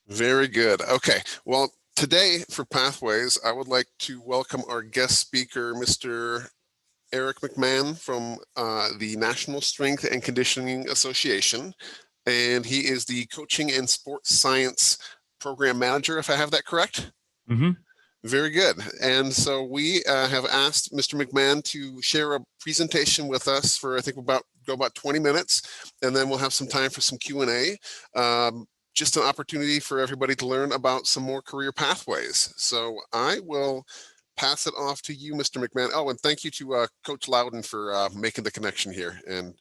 Very good. Okay. Well, today for Pathways, I would like to welcome our guest speaker, Mr. Eric McMahon from the National Strength and Conditioning Association. And he is the Coaching and Sports Science Program Manager, if I have that correct. Mm-hmm. Very good. And so we have asked Mr. McMahon to share a presentation with us for, I think, about 20 minutes, and then we'll have some time for some Q&A. Just an opportunity for everybody to learn about some more career pathways. So I will pass it off to you, Mr. McMahon. Oh, and thank you to Coach Loudon for making the connection here and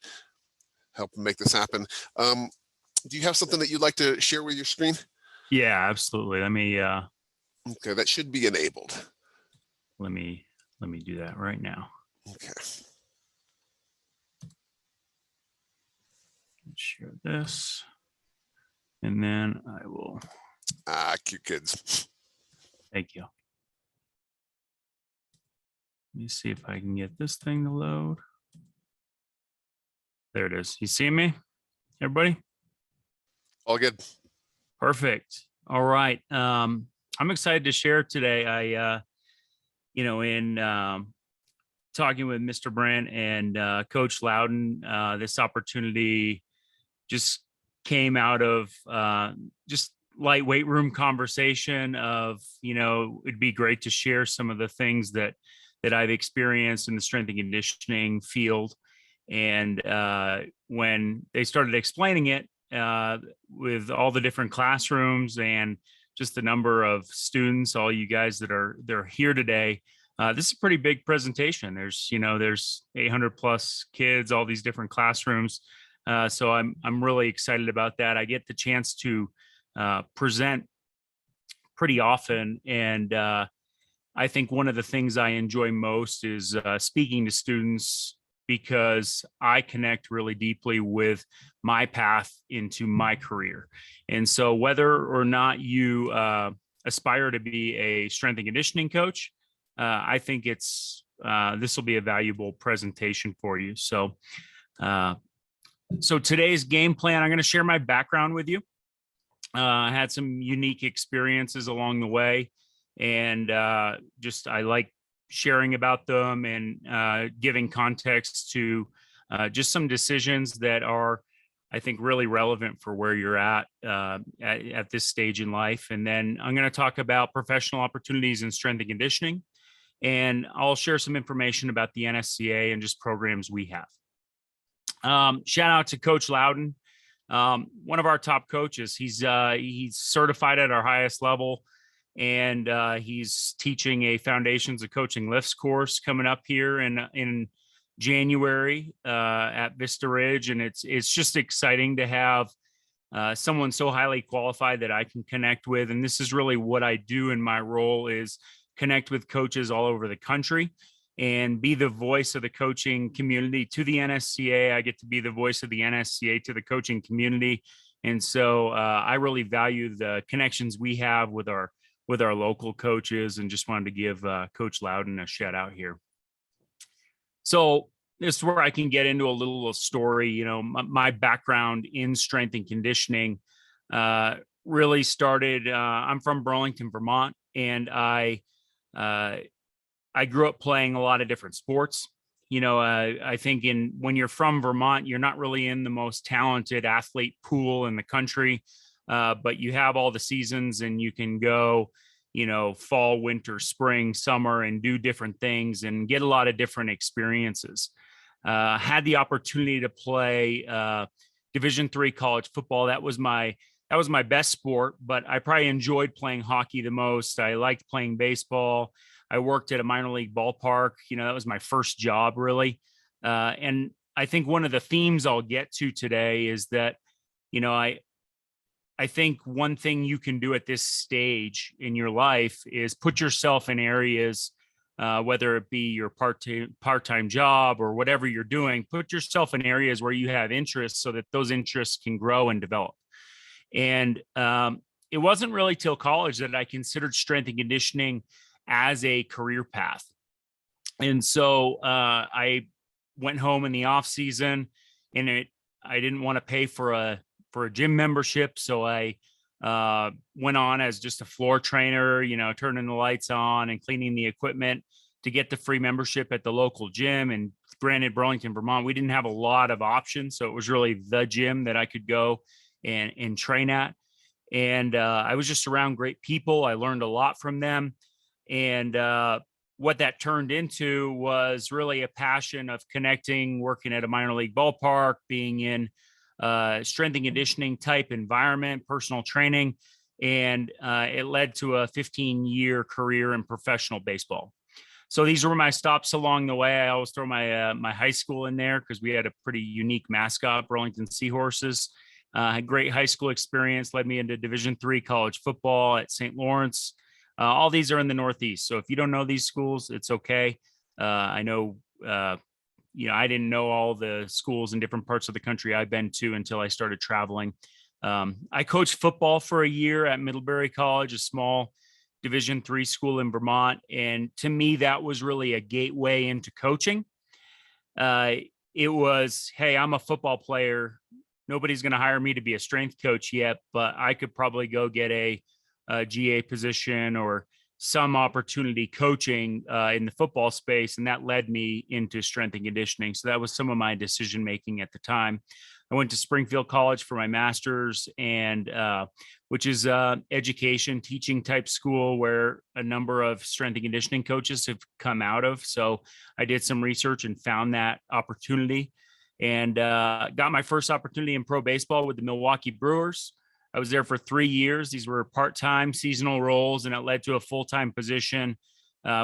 helping make this happen. Do you have something that you'd like to share with your screen? Yeah, absolutely. Let me Okay, that should be enabled. let me do that right now. Okay. Share this, and then I will. Cute kids. Thank you. Let me see if I can get this thing to load. There it is. You see me, everybody? All good. Perfect. All right. I'm excited to share today. I, in talking with Mr. Brent and Coach Loudon, this opportunity just came out of just light weight room conversation of, it'd be great to share some of the things that I've experienced in the strength and conditioning field. And when they started explaining it with all the different classrooms and just the number of students, all you guys they're here today, this is a pretty big presentation. There's 800 plus kids, all these different classrooms. So I'm really excited about that. I get the chance to present pretty often, and I think one of the things I enjoy most is speaking to students, because I connect really deeply with my path into my career. And so whether or not you aspire to be a strength and conditioning coach, I think this will be a valuable presentation for you. So today's game plan, I'm going to share my background with you. I had some unique experiences along the way, and I like sharing about them and giving context to just some decisions that are, I think, really relevant for where you're at this stage in life. And then I'm going to talk about professional opportunities in strength and conditioning, and I'll share some information about the Nsca and just programs we have. Shout out to Coach Loudon, one of our top coaches. He's certified at our highest level, and he's teaching a Foundations of Coaching Lifts course coming up here in January at Vista Ridge, and it's just exciting to have someone so highly qualified that I can connect with. And this is really what I do in my role, is connect with coaches all over the country and be the voice of the coaching community to the Nsca. I get to be the voice of the Nsca to the coaching community. And so I really value the connections we have with our local coaches, and just wanted to give Coach Loudon a shout out here. So this is where I can get into a little story. My background in strength and conditioning really started, I'm from Burlington, Vermont, and I grew up playing a lot of different sports. I think when you're from Vermont, you're not really in the most talented athlete pool in the country, but you have all the seasons, and you can go, fall, winter, spring, summer, and do different things and get a lot of different experiences. Had the opportunity to play Division III college football. That was my best sport, but I probably enjoyed playing hockey the most. I liked playing baseball. I worked at a minor league ballpark. That was my first job, really. And I think one of the themes I'll get to today is that, I think one thing you can do at this stage in your life is put yourself in areas, whether it be your part-time job or whatever you're doing, put yourself in areas where you have interests so that those interests can grow and develop. And it wasn't really till college that I considered strength and conditioning as a career path. And so I went home in the off season, and I didn't want to pay for a gym membership. So I Went on as just a floor trainer, turning the lights on and cleaning the equipment to get the free membership at the local gym. And granted, Burlington, Vermont, we didn't have a lot of options. So it was really the gym that I could go and train at. And I was just around great people. I learned a lot from them. And what that turned into was really a passion of connecting, working at a minor league ballpark, being in strength and conditioning type environment, personal training. And it led to a 15-year career in professional baseball. So these were my stops along the way. I always throw my high school in there because we had a pretty unique mascot, Burlington Seahorses. Had great high school experience, led me into Division III college football at St. Lawrence. All these are in the Northeast. So if you don't know these schools, it's okay. I know, I didn't know all the schools in different parts of the country I've been to until I started traveling. I coached football for a year at Middlebury College, a small Division III school in Vermont. And to me, that was really a gateway into coaching. It was, hey, I'm a football player. Nobody's going to hire me to be a strength coach yet, but I could probably go get a GA position or some opportunity coaching in the football space. And that led me into strength and conditioning. So that was some of my decision making at the time. I went to Springfield College for my master's, and which is education teaching type school where a number of strength and conditioning coaches have come out of. So I did some research and found that opportunity, and got my first opportunity in pro baseball with the Milwaukee Brewers. I was there for 3 years. These were part-time seasonal roles, and it led to a full-time position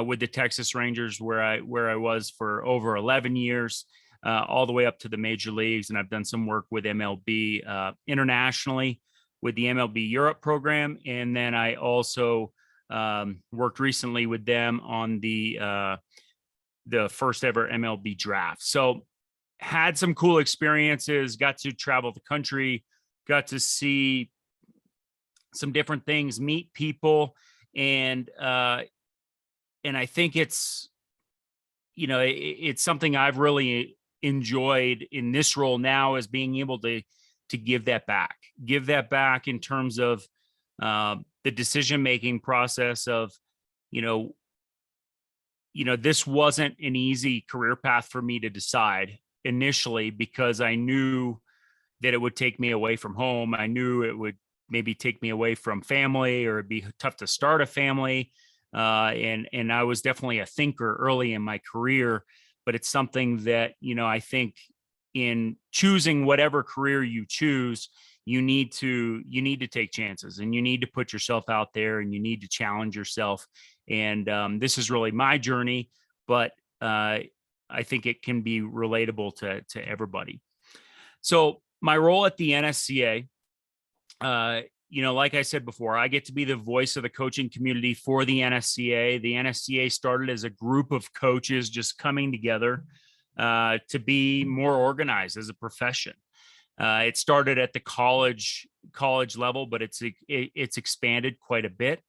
with the Texas Rangers, where I was for over 11 years. All the way up to the major leagues. And I've done some work with MLB internationally with the MLB Europe program. And then I also worked recently with them on the first ever MLB draft. So had some cool experiences, got to travel the country, got to see some different things, meet people. And I think it's something I've really enjoyed in this role now, is being able to give that back in terms of the decision-making process of, this wasn't an easy career path for me to decide initially, because I knew that it would take me away from home. I knew it would maybe take me away from family, or it'd be tough to start a family. And I was definitely a thinker early in my career. But it's something that, I think in choosing whatever career you choose, you need to take chances, and you need to put yourself out there, and you need to challenge yourself. And this is really my journey, but I think it can be relatable to everybody. So my role at the NSCA, like I said before, I get to be the voice of the coaching community for the NSCA. The NSCA started as a group of coaches just coming together to be more organized as a profession. It started at the college level, but it's expanded quite a bit.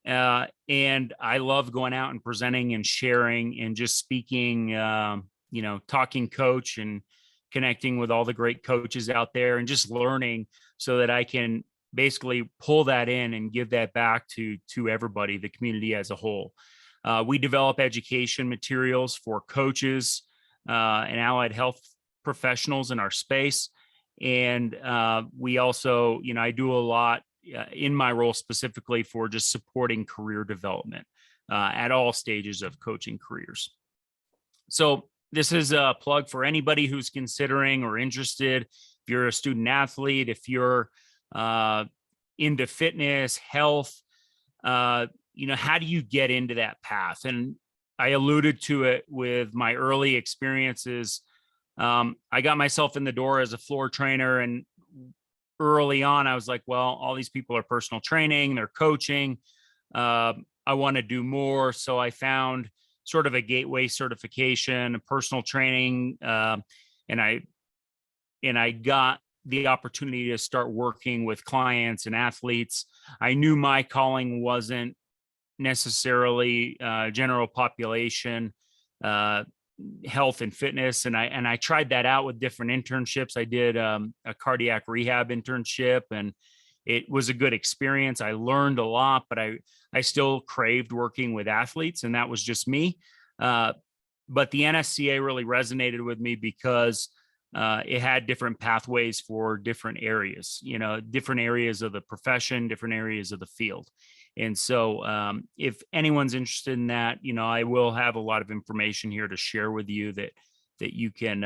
And I love going out and presenting and sharing and just speaking, talking coach and connecting with all the great coaches out there, and just learning so that I can basically pull that in and give that back to everybody, the community as a whole. We develop education materials for coaches and allied health professionals in our space. And we also, I do a lot in my role specifically for just supporting career development at all stages of coaching careers. So this is a plug for anybody who's considering or interested. If you're a student athlete, if you're into fitness, health, how do you get into that path? And I alluded to it with my early experiences. I got myself in the door as a floor trainer, and early on, I was like, well, all these people are personal training, they're coaching. I want to do more. So I found sort of a gateway certification, personal training, and I got the opportunity to start working with clients and athletes. I knew my calling wasn't necessarily general population health and fitness, and I tried that out with different internships. I did a cardiac rehab internship, and it was a good experience. I learned a lot, but I still craved working with athletes, and that was just me. But the NSCA really resonated with me because it had different pathways for different areas, different areas of the profession, different areas of the field. And so if anyone's interested in that, I will have a lot of information here to share with you that you can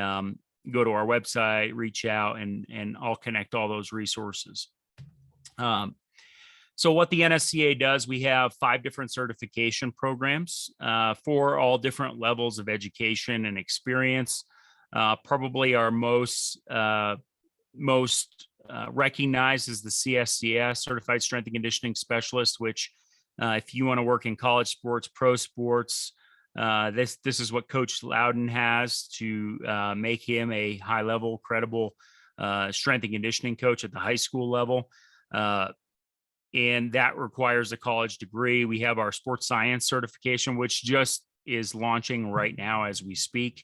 go to our website, reach out, and I'll connect all those resources. So what the NSCA does, we have 5 different certification programs for all different levels of education and experience. Probably our most recognized is the Cscs, Certified Strength and Conditioning Specialist, which if you want to work in college sports, pro sports, this is what Coach Loudon has to make him a high-level, credible strength and conditioning coach at the high school level. And that requires a college degree. We have our sports science certification, which just is launching right now as we speak.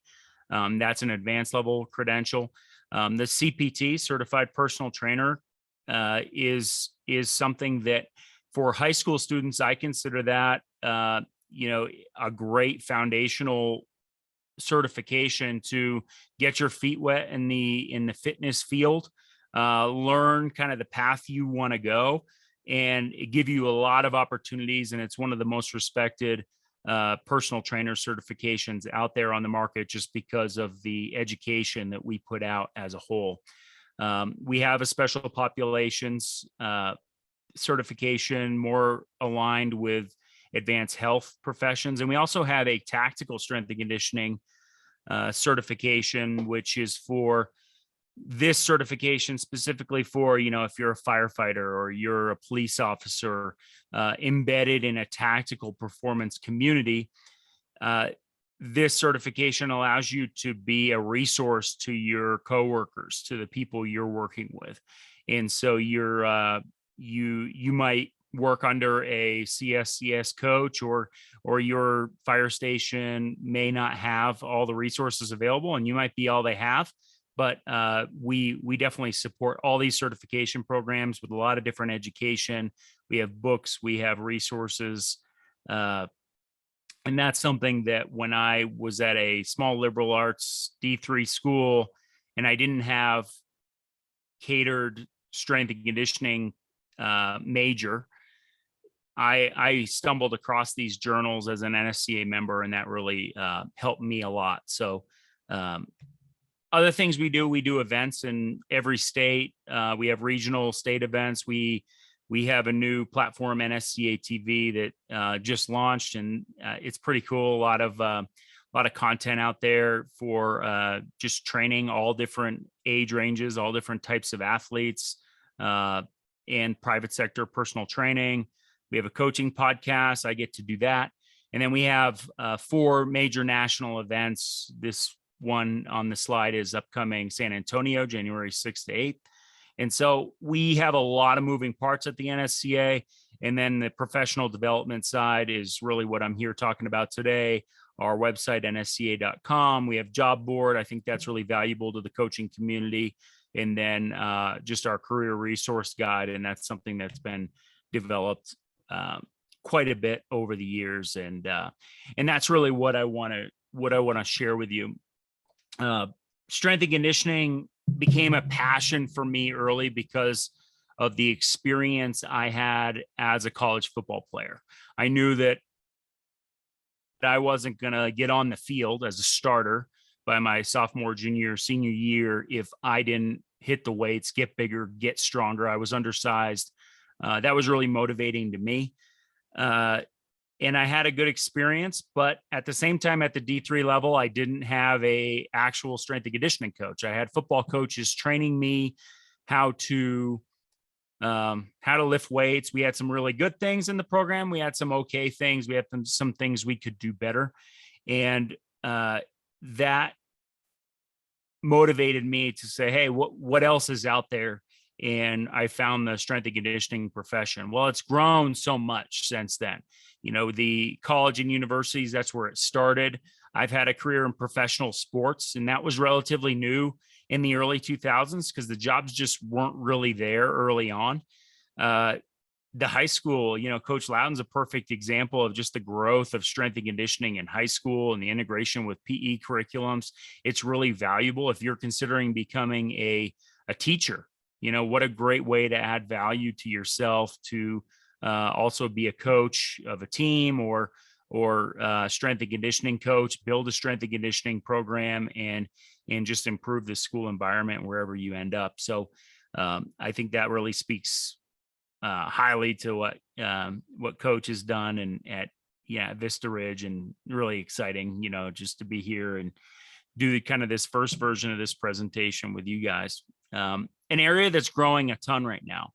That's an advanced level credential. The CPT, Certified Personal Trainer, is something that for high school students, I consider that a great foundational certification to get your feet wet in the fitness field, learn kind of the path you want to go, and it give you a lot of opportunities. And it's one of the most respected personal trainer certifications out there on the market, just because of the education that we put out as a whole. We have a special populations certification, more aligned with advanced health professions. And we also have a tactical strength and conditioning certification, which is for this certification specifically for, if you're a firefighter or you're a police officer embedded in a tactical performance community. This certification allows you to be a resource to your coworkers, to the people you're working with. And so you might work under a CSCS coach, or your fire station may not have all the resources available, and you might be all they have. But we definitely support all these certification programs with a lot of different education. We have books, we have resources. And that's something that when I was at a small liberal arts D3 school and I didn't have catered strength and conditioning major, I stumbled across these journals as an NSCA member, and that really helped me a lot. So other things we do events in every state. We have regional state events. We have a new platform, NSCA TV, that just launched, and it's pretty cool. A lot of content out there for just training all different age ranges, all different types of athletes, and private sector personal training. We have a coaching podcast. I get to do that. And then we have 4 major national events. This one on the slide is upcoming San Antonio, January 6th to 8th. And so we have a lot of moving parts at the NSCA. And then the professional development side is really what I'm here talking about today. Our website, nsca.com. We have job board. I think that's really valuable to the coaching community. And then just our career resource guide. And that's something that's been developed quite a bit over the years. And that's really what I want to share with you. Strength and conditioning became a passion for me early because of the experience I had as a college football player. I knew that I wasn't going to get on the field as a starter by my sophomore, junior, senior year if I didn't hit the weights, get bigger, get stronger. I was undersized. That was really motivating to me. And I had a good experience, but at the same time, at the D3 level, I didn't have a actual strength and conditioning coach. I had football coaches training me how to lift weights. We had some really good things in the program. We had some okay things. We had some things we could do better. And that motivated me to say, hey, what else is out there? And I found the strength and conditioning profession. Well, it's grown so much since then. The college and universities, that's where it started. I've had a career in professional sports, and that was relatively new in the early 2000s because the jobs just weren't really there early on. the high school, Coach Loudon's a perfect example of just the growth of strength and conditioning in high school and the integration with PE curriculums. It's really valuable if you're considering becoming a teacher. What a great way to add value to yourself, to also be a coach of a team or strength and conditioning coach, build a strength and conditioning program, and just improve the school environment wherever you end up. So I think that really speaks highly to what Coach has done and at Vista Ridge, and really exciting, just to be here and do kind of this first version of this presentation with you guys. An area that's growing a ton right now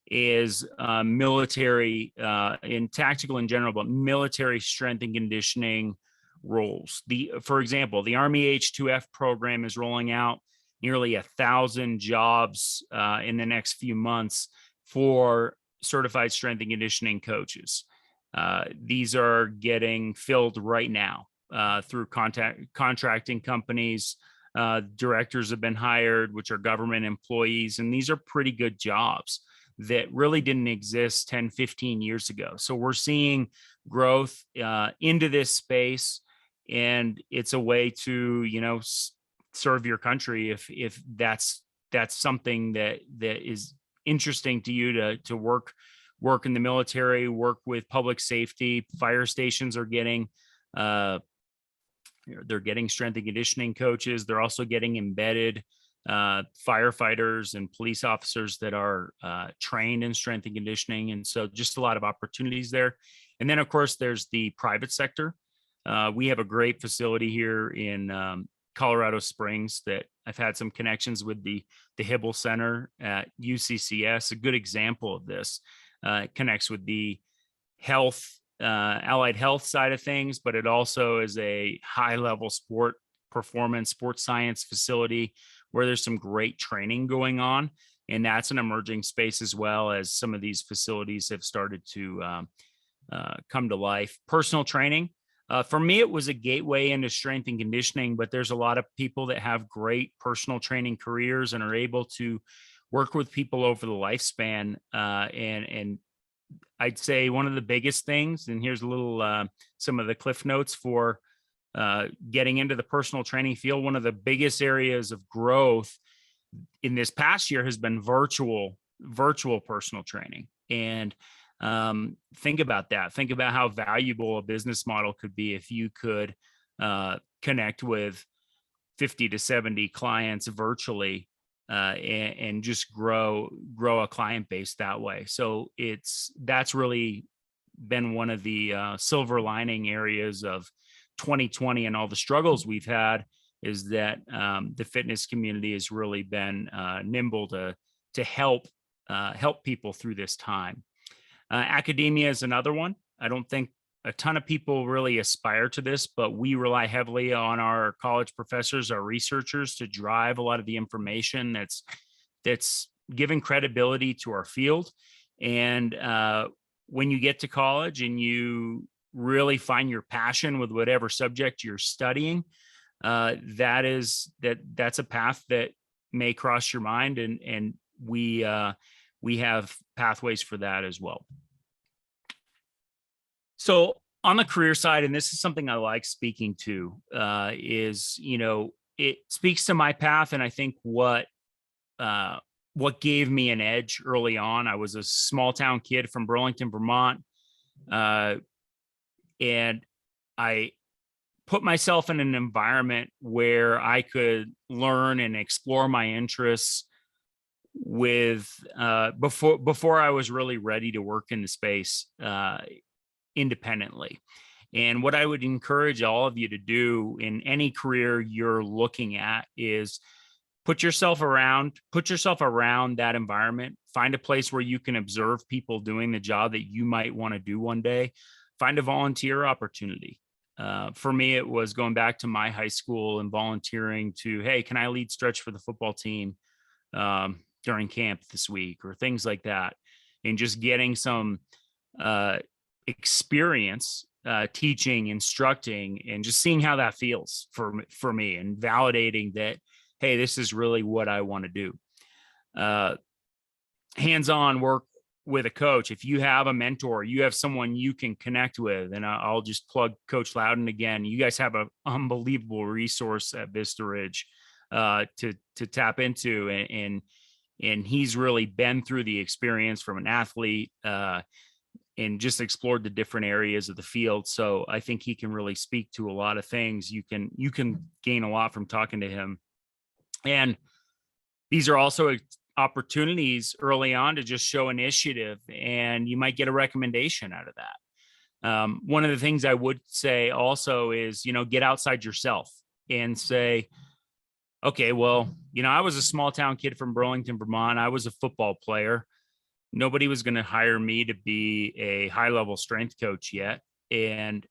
is military in tactical in general, but military strength and conditioning roles. For example, the Army H2F program is rolling out nearly 1,000 jobs in the next few months for certified strength and conditioning coaches. These are getting filled right now through contracting companies. Directors have been hired, which are government employees, and these are pretty good jobs that really didn't exist 10, 15 years ago. So we're seeing growth into this space, and it's a way to, serve your country if that's something that is interesting to you, to work in the military, work with public safety. Fire stations are getting they're getting strength and conditioning coaches. They're also getting embedded firefighters and police officers that are trained in strength and conditioning. And so just a lot of opportunities there. And then, of course, there's the private sector. We have a great facility here in Colorado Springs that I've had some connections with, the Hibble Center at UCCS. A good example of this. It connects with the allied health side of things, but it also is a high-level sports science facility where there's some great training going on. And that's an emerging space, as well as some of these facilities have started to come to life. Personal training. For me, it was a gateway into strength and conditioning, but there's a lot of people that have great personal training careers and are able to work with people over the lifespan. And I'd say one of the biggest things, and here's a little, some of the cliff notes for getting into the personal training field. One of the biggest areas of growth in this past year has been virtual personal training. And think about that. Think about how valuable a business model could be if you could connect with 50 to 70 clients virtually and just grow a client base that way. So that's really been one of the silver lining areas of 2020 and all the struggles we've had, is that the fitness community has really been nimble to help people through this time. Academia is another one. I don't think a ton of people really aspire to this, but we rely heavily on our college professors, our researchers, to drive a lot of the information that's giving credibility to our field. And when you get to college and you really find your passion with whatever subject you're studying, that's a path that may cross your mind, and we have pathways for that as well. So on the career side, and this is something I like speaking to, is, it speaks to my path. And I think what gave me an edge early on. I was a small town kid from Burlington, Vermont. And I put myself in an environment where I could learn and explore my interests before I was really ready to work in the space independently. And what I would encourage all of you to do in any career you're looking at is put yourself around that environment. Find a place where you can observe people doing the job that you might want to do one day. Find a volunteer opportunity. For me, it was going back to my high school and volunteering to, hey, can I lead stretch for the football team during camp this week, or things like that, and just getting some experience teaching, instructing, and just seeing how that feels for me, and validating that, hey, this is really what I want to do. Hands-on work with a coach, if you have a mentor, you have someone you can connect with, and I'll just plug Coach Loudon again. You guys have an unbelievable resource at Vista Ridge to tap into, and he's really been through the experience from an athlete and just explored the different areas of the field. So I think he can really speak to a lot of things. You can gain a lot from talking to him, and these are also opportunities early on to just show initiative, and you might get a recommendation out of that. One of the things I would say also is, get outside yourself and say, okay, well, I was a small town kid from Burlington, Vermont. I was a football player. Nobody was going to hire me to be a high level strength coach yet. And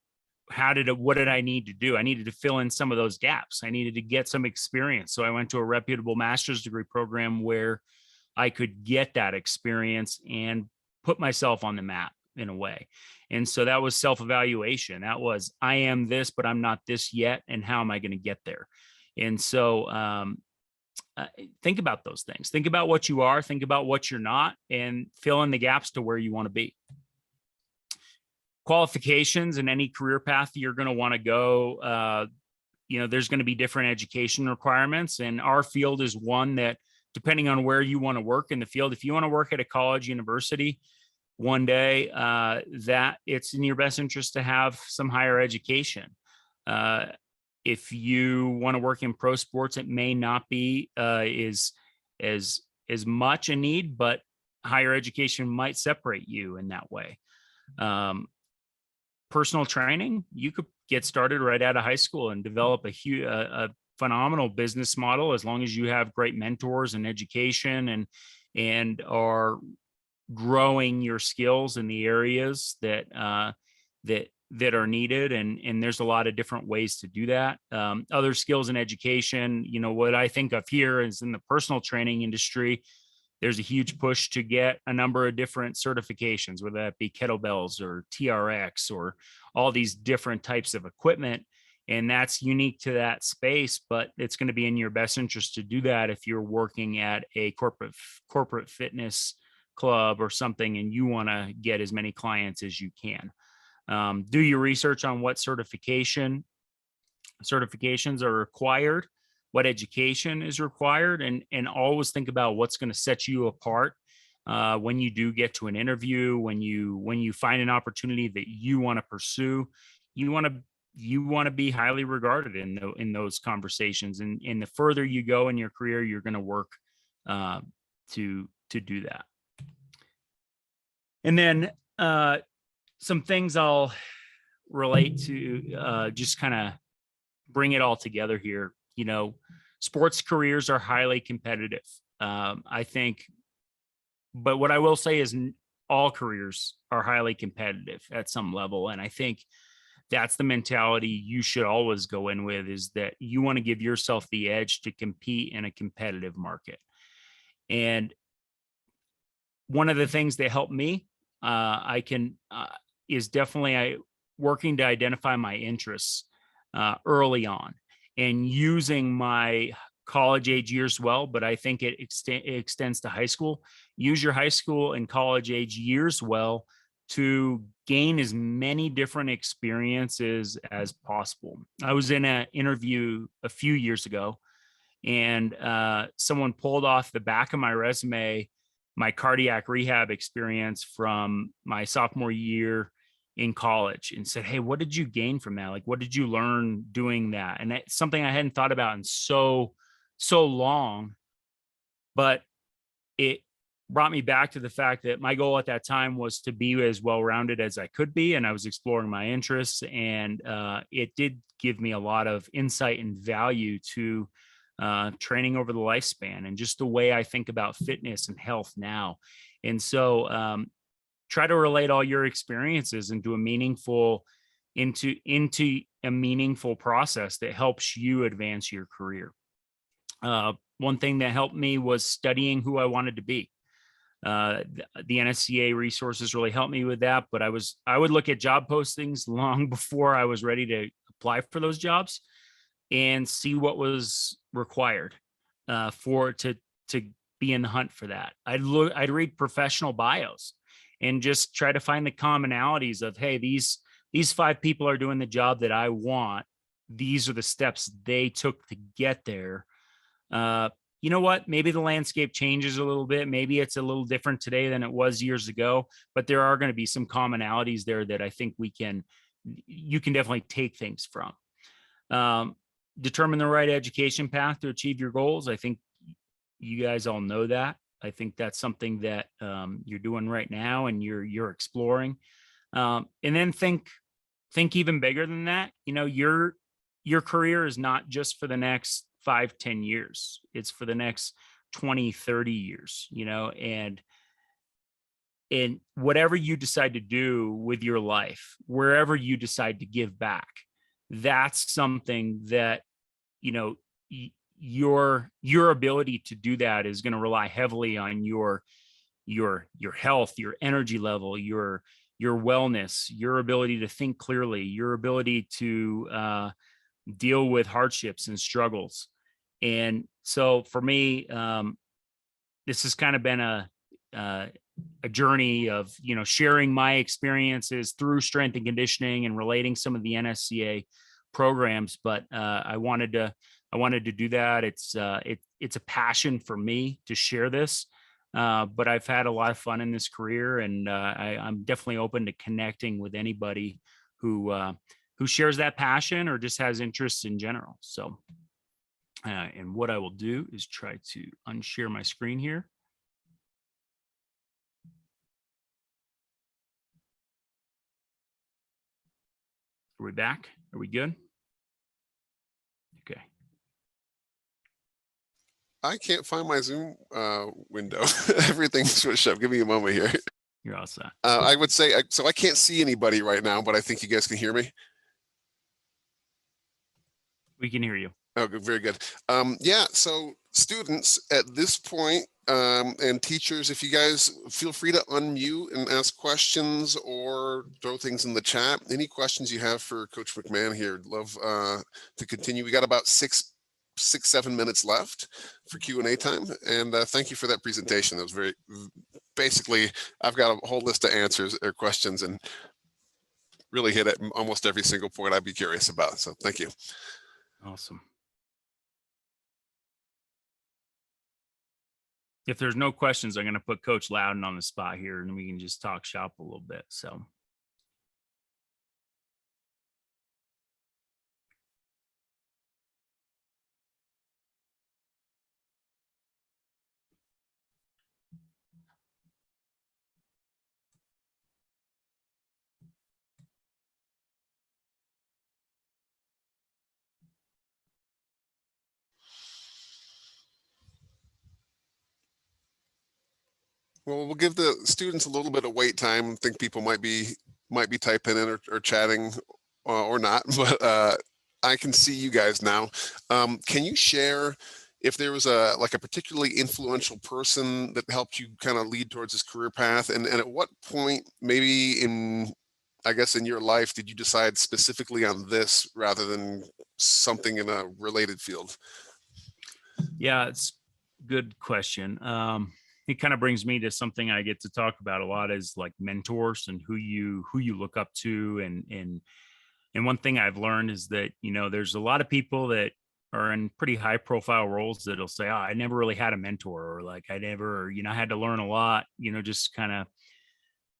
what did I need to do? I needed to fill in some of those gaps. I needed to get some experience. So I went to a reputable master's degree program where I could get that experience and put myself on the map in a way. And so that was self-evaluation. That was, I am this, but I'm not this yet. And how am I going to get there? And so think about those things. Think about what you are, think about what you're not, and fill in the gaps to where you want to be. Qualifications in any career path you're going to want to go, there's going to be different education requirements. And our field is one that, depending on where you want to work in the field, if you want to work at a college, university one day, that it's in your best interest to have some higher education. If you want to work in pro sports, it may not be as much a need, but higher education might separate you in that way. Personal training, you could get started right out of high school and develop a phenomenal business model as long as you have great mentors and education and are growing your skills in the areas that are needed. And there's a lot of different ways to do that. Other skills in education, what I think of here is in the personal training industry, there's a huge push to get a number of different certifications, whether that be kettlebells or TRX or all these different types of equipment. And that's unique to that space, but it's going to be in your best interest to do that if you're working at a corporate fitness club or something and you want to get as many clients as you can. Do your research on what certifications are required, what education is required, and always think about what's going to set you apart when you do get to an interview, when you find an opportunity that you want to pursue. You want to be highly regarded in those conversations, and the further you go in your career, you're going to work to do that. And then some things I'll relate to, just kind of bring it all together here. Sports careers are highly competitive, I think, but what I will say is all careers are highly competitive at some level. And I think that's the mentality you should always go in with, is that you want to give yourself the edge to compete in a competitive market. And one of the things that helped me, is definitely working to identify my interests early on and using my college age years well, but I think it extends to high school. Use your high school and college age years well to gain as many different experiences as possible. I was in an interview a few years ago, and someone pulled off the back of my resume my cardiac rehab experience from my sophomore year in college and said, "Hey, what did you gain from that? Like, what did you learn doing that?" And that's something I hadn't thought about in so long, but it brought me back to the fact that my goal at that time was to be as well-rounded as I could be. And I was exploring my interests, and it did give me a lot of insight and value to training over the lifespan and just the way I think about fitness and health now. And so try to relate all your experiences into a meaningful process that helps you advance your career. One thing that helped me was studying who I wanted to be. The Nsca resources really helped me with that, but I would look at job postings long before I was ready to apply for those jobs and see what was required to be in the hunt for that. I'd read professional bios and just try to find the commonalities of, hey, these 5 people are doing the job that I want. These are the steps they took to get there. You know what? Maybe the landscape changes a little bit. Maybe it's a little different today than it was years ago, but there are going to be some commonalities there that I think you can definitely take things from. Determine the right education path to achieve your goals. I think you guys all know that. I think that's something that you're doing right now and you're exploring. And then think even bigger than that. You know, your career is not just for the next 5-10 years. It's for the next 20-30 years, you know, and whatever you decide to do with your life, wherever you decide to give back, that's something that, you know, your ability to do that is going to rely heavily on your health, your energy level, your wellness, your ability to think clearly, your ability to deal with hardships and struggles. And so for me, this has kind of been a journey of, you know, sharing my experiences through strength and conditioning and relating some of the Nsca programs. But I wanted to do that. It's a passion for me to share this. But I've had a lot of fun in this career, and I'm definitely open to connecting with anybody who shares that passion or just has interests in general. So, and what I will do is try to unshare my screen here. Are we back? Are we good? Okay. I can't find my Zoom window. Everything's switched up. Give me a moment here. You're all set. I would say, so I can't see anybody right now, but I think you guys can hear me. We can hear you. Oh, good, very good. Yeah, so students at this point, and teachers, if you guys feel free to unmute and ask questions or throw things in the chat. Any questions you have for Coach McMahon here, love to continue. We got about 6-7 minutes left for Q&A time, and thank you for that presentation. That was very, basically, I've got a whole list of answers or questions and really hit at almost every single point I'd be curious about. So thank you. Awesome. If there's no questions, I'm going to put Coach Loudon on the spot here, and we can just talk shop a little bit. So. Well, we'll give the students a little bit of wait time. I think people might be typing in or chatting or not, but I can see you guys now. Can you share if there was a particularly influential person that helped you kind of lead towards this career path, and at what point maybe in your life did you decide specifically on this rather than something in a related field? Yeah, it's a good question. It kind of brings me to something I get to talk about a lot, is like mentors and who you look up to. And one thing I've learned is that, you know, there's a lot of people that are in pretty high profile roles that'll say, oh, I never really had a mentor, or like I never, you know, I had to learn a lot, you know, just kind of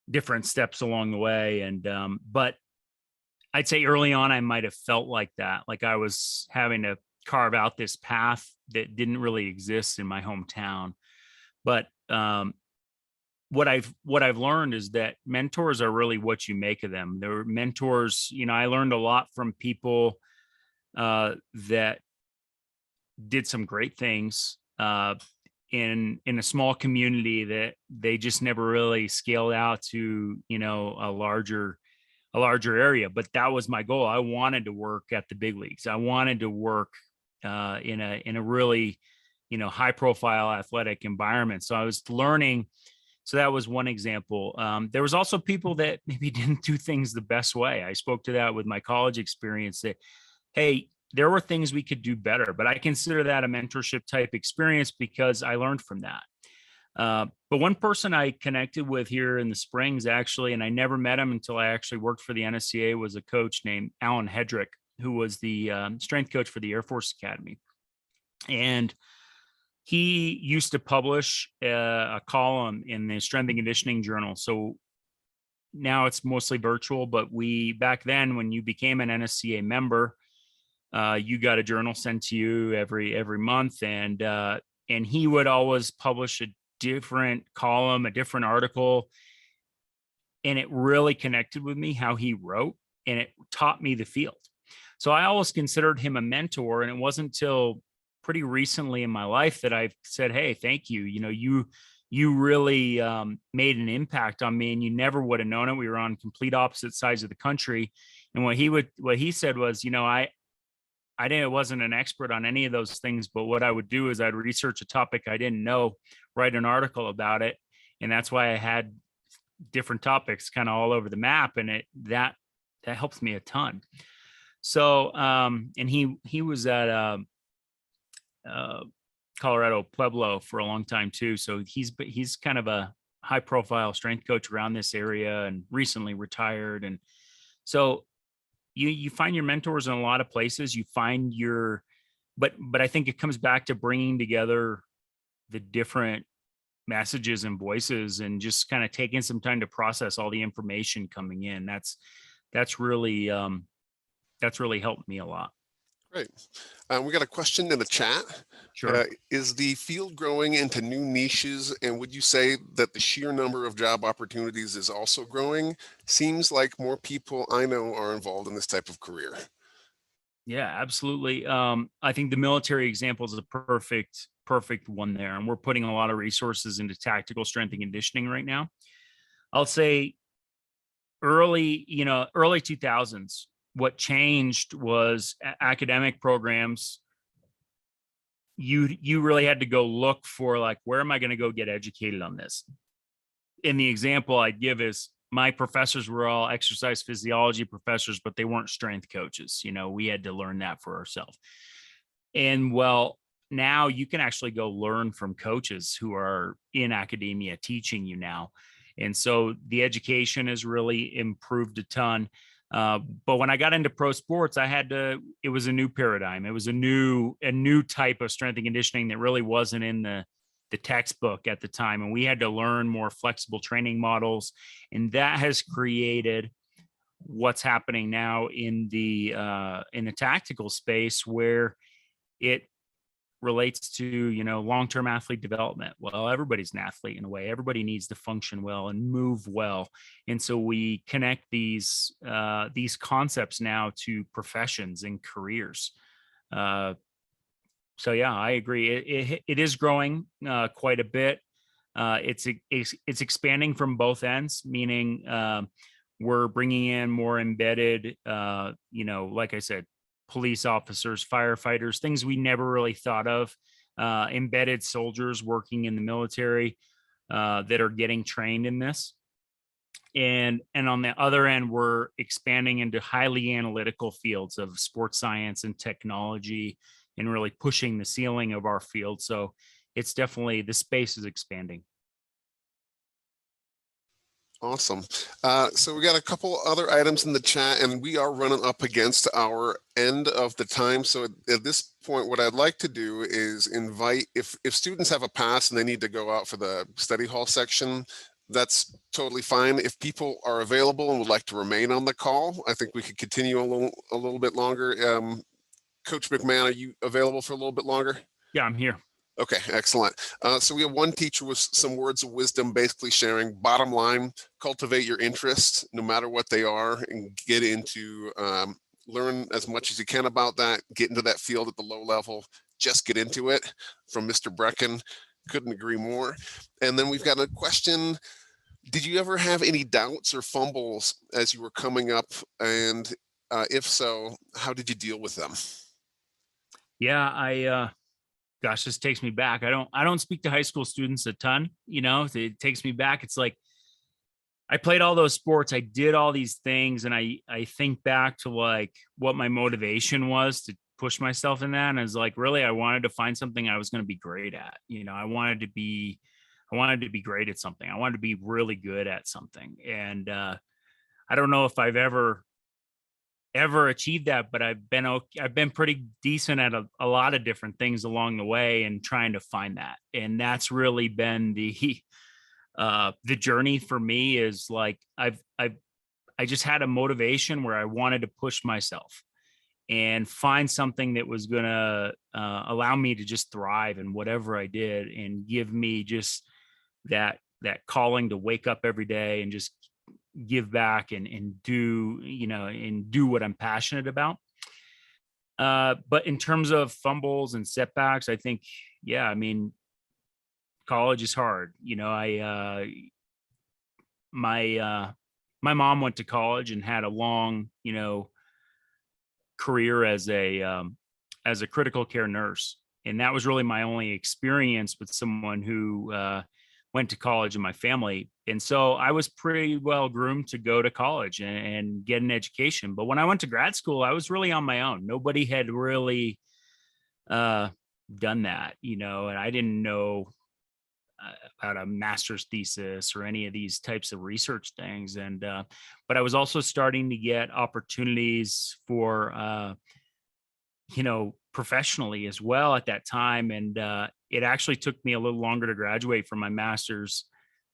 different steps along the way. And but I'd say early on I might have felt like that, like I was having to carve out this path that didn't really exist in my hometown. But what I've learned is that mentors are really what you make of them. They're mentors. You know, I learned a lot from people that did some great things in a small community that they just never really scaled out to, you know, a larger area. But that was my goal. I wanted to work at the big leagues. I wanted to work in a really, you know, high profile athletic environment. So I was learning. So that was one example. There was also people that maybe didn't do things the best way. I spoke to that with my college experience, that, hey, there were things we could do better, but I consider that a mentorship type experience because I learned from that. But one person I connected with here in the Springs, actually, and I never met him until I actually worked for the Nsca, was a coach named Alan Hedrick, who was the strength coach for the Air Force Academy. And he used to publish a column in the Strength and Conditioning Journal. So now it's mostly virtual, but back then, when you became an NSCA member, you got a journal sent to you every month, and he would always publish a different column, a different article, and it really connected with me how he wrote, and it taught me the field. So I always considered him a mentor, and it wasn't until pretty recently in my life that I've said, "Hey, thank you. You really made an impact on me, and you never would have known it. We were on complete opposite sides of the country." And what he said was, I wasn't an expert on any of those things, but what I would do is I'd research a topic I didn't know, write an article about it, and that's why I had different topics kind of all over the map, and that helps me a ton. So, and he was at Colorado Pueblo for a long time too. So he's kind of a high profile strength coach around this area, and recently retired. And so you find your mentors in a lot of places. You find but I think it comes back to bringing together the different messages and voices, and just kind of taking some time to process all the information coming in. That's really helped me a lot. Great. We got a question in the chat. Sure. Is the field growing into new niches? And would you say that the sheer number of job opportunities is also growing? Seems like more people I know are involved in this type of career. Yeah, absolutely. I think the military example is a perfect one there. And we're putting a lot of resources into tactical strength and conditioning right now. I'll say early 2000s, what changed was academic programs. You really had to go look for, like, where am I going to go get educated on this? And the example I'd give is my professors were all exercise physiology professors, but they weren't strength coaches. We had to learn that for ourselves. And well, now you can actually go learn from coaches who are in academia teaching you now. And so the education has really improved a ton. But when I got into pro sports, it was a new paradigm. It was a new type of strength and conditioning that really wasn't in the textbook at the time. And we had to learn more flexible training models. And that has created what's happening now in the tactical space, where it relates to, long-term athlete development. Well, everybody's an athlete in a way. Everybody needs to function well and move well. And so we connect these concepts now to professions and careers. So yeah, I agree. It is growing quite a bit. It's expanding from both ends, meaning we're bringing in more embedded, like I said, police officers, firefighters, things we never really thought of, embedded soldiers working in the military that are getting trained in this. And on the other end, we're expanding into highly analytical fields of sports science and technology, and really pushing the ceiling of our field. So it's definitely, the space is expanding. Awesome. So we got a couple other items in the chat, and we are running up against our end of the time. So at this point, what I'd like to do is invite, if students have a pass and they need to go out for the study hall section, that's totally fine. If people are available and would like to remain on the call, I think we could continue a little bit longer. Coach McMahon, are you available for a little bit longer? Yeah, I'm here. Okay, excellent. So we have one teacher with some words of wisdom, basically sharing, bottom line, cultivate your interests, no matter what they are, and get into, learn as much as you can about that, get into that field at the low level, just get into it, from Mr. Brecken. Couldn't agree more. And then we've got a question. Did you ever have any doubts or fumbles as you were coming up? And if so, how did you deal with them? Yeah, gosh, this takes me back. I don't speak to high school students a ton, it takes me back. It's like, I played all those sports, I did all these things, and I think back to, like, what my motivation was to push myself in that. And I was like, really, I wanted to find something I was going to be great at. I wanted to be I wanted to be great at something. I wanted to be really good at something. And I don't know if I've ever achieved that, but I've been pretty decent at a lot of different things along the way and trying to find that. And that's really been the journey for me. Is like I just had a motivation where I wanted to push myself and find something that was going to allow me to just thrive in whatever I did, and give me just that calling to wake up every day and just give back and do, and do what I'm passionate about. But in terms of fumbles and setbacks, I think, yeah, I mean, college is hard. My mom went to college and had a long, career as a critical care nurse, and that was really my only experience with someone who went to college in my family. And so I was pretty well groomed to go to college and get an education. But when I went to grad school, I was really on my own. Nobody had really done that, and I didn't know about a master's thesis or any of these types of research things. And but I was also starting to get opportunities for professionally as well at that time. And it actually took me a little longer to graduate from my master's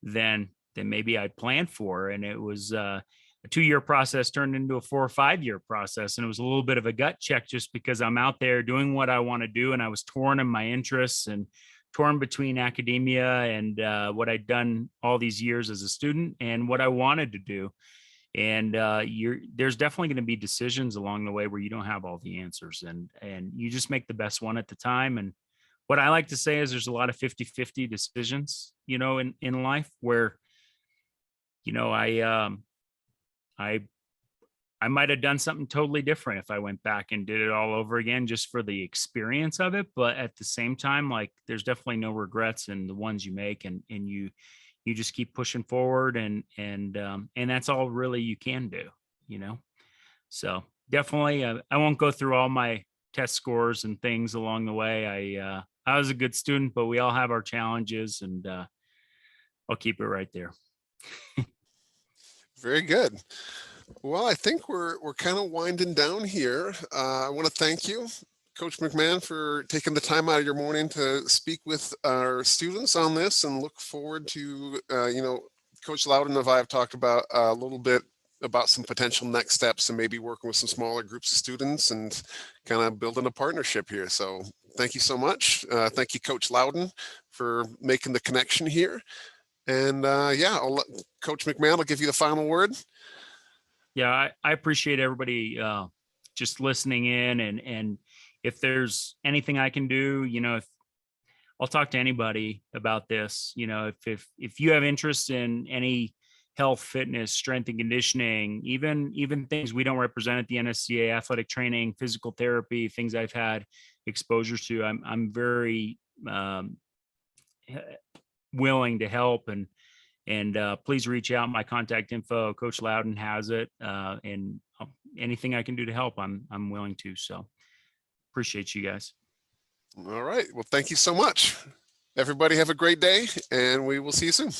than maybe I'd planned for. And it was a 2-year process turned into a 4 or 5-year process. And it was a little bit of a gut check, just because I'm out there doing what I want to do. And I was torn in my interests and torn between academia and what I'd done all these years as a student and what I wanted to do. And there's definitely going to be decisions along the way where you don't have all the answers, and you just make the best one at the time. And what I like to say is there's a lot of 50-50 decisions, in life, where, I might have done something totally different if I went back and did it all over again, just for the experience of it. But at the same time, like, there's definitely no regrets in the ones you make, and you just keep pushing forward, and that's all really you can do. So definitely, I won't go through all my test scores and things along the way. I was a good student, but we all have our challenges, and I'll keep it right there. Very good. Well, I think we're kind of winding down here. I want to thank you, Coach McMahon, for taking the time out of your morning to speak with our students on this, and look forward to, Coach Loudon and I have talked about a little bit about some potential next steps, and maybe working with some smaller groups of students and kind of building a partnership here. So thank you so much. Thank you, Coach Loudon, for making the connection here. And Coach McMahon will give you the final word. Yeah, I appreciate everybody just listening in, and if there's anything I can do, if I'll talk to anybody about this, if you have interest in any health, fitness, strength and conditioning, even things we don't represent at the Nsca, athletic training, physical therapy, things I've had exposure to, I'm very willing to help, and please reach out. My contact info, Coach Loudon has it, and anything I can do to help, I'm willing to. So appreciate you guys. All right. Well, thank you so much. Everybody have a great day, and we will see you soon.